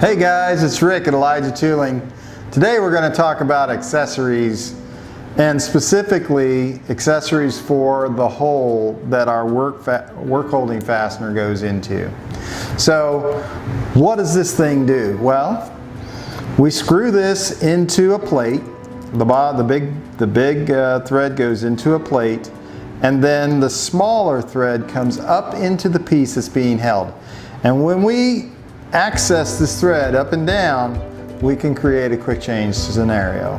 Hey guys, it's Rick at Elijah Tooling. Today we're going to talk about accessories, and specifically accessories for the hole that our work holding fastener goes into. So what does this thing do? Well, we screw this into a plate. The big thread goes into a plate, and then the smaller thread comes up into the piece that's being held. And when we access this thread up and down, we can create a quick change scenario.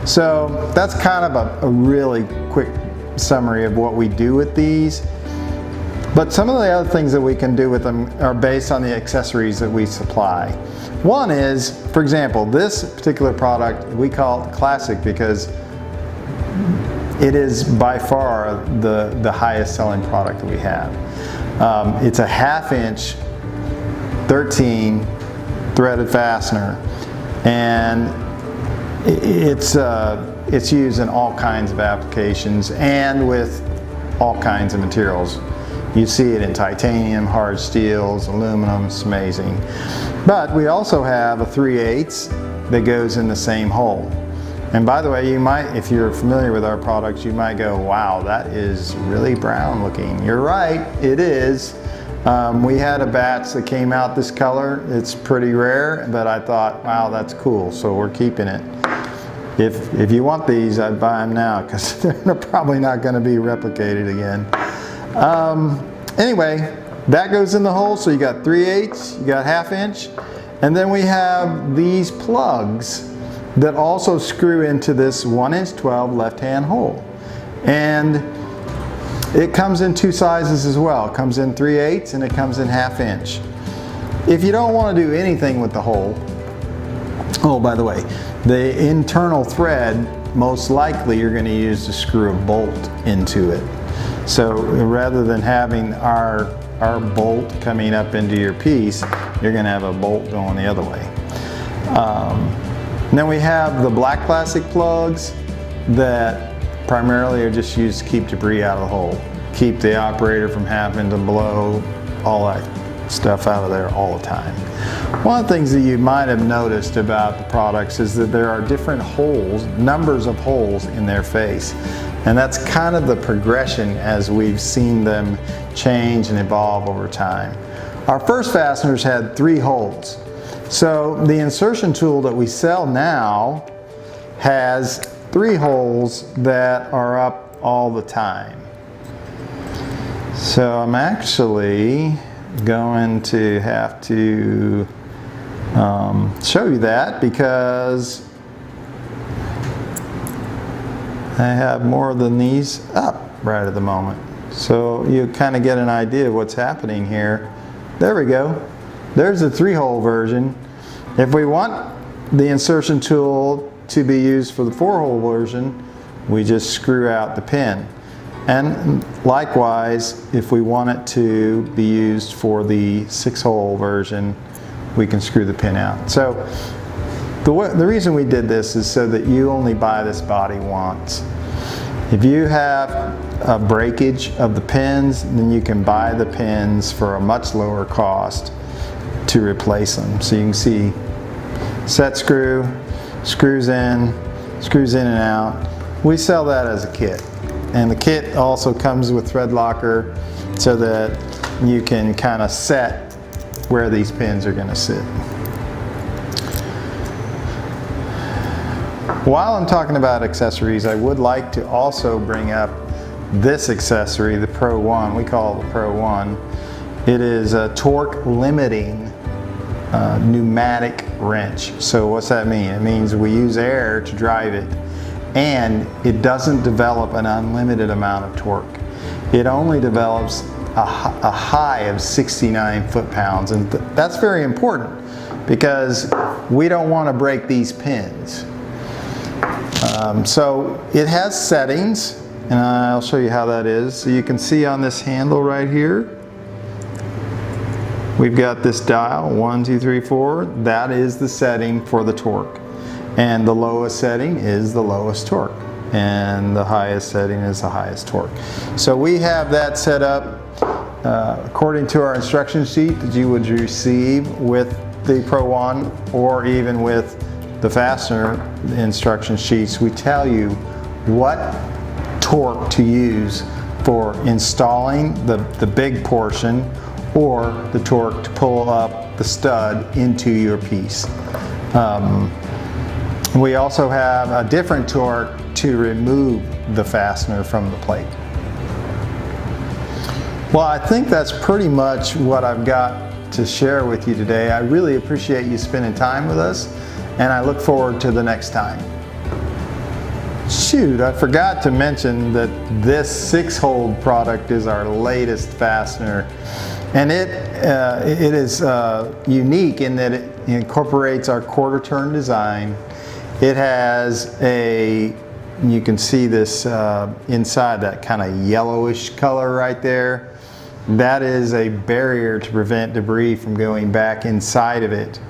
So that's kind of a really quick summary of what we do with these. But some of the other things that we can do with them are based on the accessories that we supply. One is, for example, this particular product, we call it Classic because it is by far the highest selling product that we have. It's a 1/2 inch 13 threaded fastener, and it's used in all kinds of applications and with all kinds of materials. You see it in titanium, hard steels, aluminum. It's amazing. But we also have a 3/8 that goes in the same hole. And by the way, you might, if you're familiar with our products, you might go, wow, that is really brown looking. You're right, it is. We had a batch that came out this color. It's pretty rare, but I thought, wow, that's cool, so we're keeping it. If you want these, I'd buy them now because they're probably not going to be replicated again. Anyway, that goes in the hole, so you got 3/8, you got 1/2 inch, and then we have these plugs that also screw into this 1" 12" left-hand hole. And it comes in two sizes as well. It comes in 3/8 and it comes in 1/2 inch. If you don't want to do anything with the hole, oh, by the way, the internal thread, most likely you're going to use to screw a bolt into it. So rather than having our bolt coming up into your piece, you're going to have a bolt going the other way. Then we have the black plastic plugs that primarily are just used to keep debris out of the hole. Keep the operator from having to blow all that stuff out of there all the time. One of the things that you might have noticed about the products is that there are different holes, numbers of holes in their face. And that's kind of the progression as we've seen them change and evolve over time. Our first fasteners had 3 holes. So the insertion tool that we sell now has 3 holes that are up all the time. So I'm actually going to have to show you that because I have more than these up right at the moment. So you kind of get an idea of what's happening here. There we go. There's the 3-hole version. If we want the insertion tool to be used for the 4-hole version, we just screw out the pin. And likewise, if we want it to be used for the 6-hole version, we can screw the pin out. So the reason we did this is so that you only buy this body once. If you have a breakage of the pins, then you can buy the pins for a much lower cost to replace them. So you can see set screw, screws in and out. We sell that as a kit. And the kit also comes with thread locker so that you can kind of set where these pins are going to sit. While I'm talking about accessories, I would like to also bring up this accessory, the Pro 1. We call it the Pro 1. It is a torque limiting pneumatic wrench. So what's that mean? It means we use air to drive it, and it doesn't develop an unlimited amount of torque. It only develops a high of 69 foot-pounds, and that's very important because we don't want to break these pins. So it has settings, and I'll show you how that is. So you can see on this handle right here, we've got this dial, 1, 2, 3, 4. That is the setting for the torque. And the lowest setting is the lowest torque. And the highest setting is the highest torque. So we have that set up according to our instruction sheet that you would receive with the Pro 1 or even with the Fastener instruction sheets, we tell you what torque to use for installing the big portion or the torque to pull up the stud into your piece. We also have a different torque to remove the fastener from the plate. Well, I think that's pretty much what I've got to share with you today. I really appreciate you spending time with us, and I look forward to the next time. Shoot, I forgot to mention that this 6-hole product is our latest fastener, and it is unique in that it incorporates our quarter turn design. It has you can see this inside, that kind of yellowish color right there. That is a barrier to prevent debris from going back inside of it.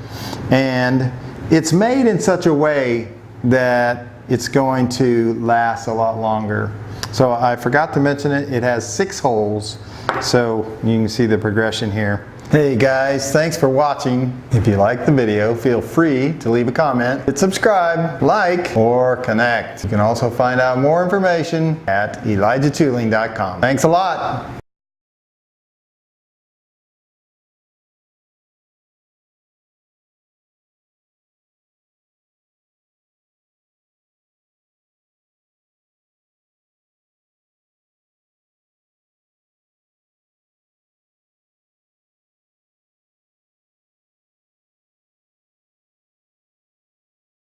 And it's made in such a way that it's going to last a lot longer. So I forgot to mention it. It has 6 holes, so you can see the progression here. Hey guys, thanks for watching. If you liked the video, feel free to leave a comment, hit subscribe, like, or connect. You can also find out more information at ElijahTooling.com. Thanks a lot.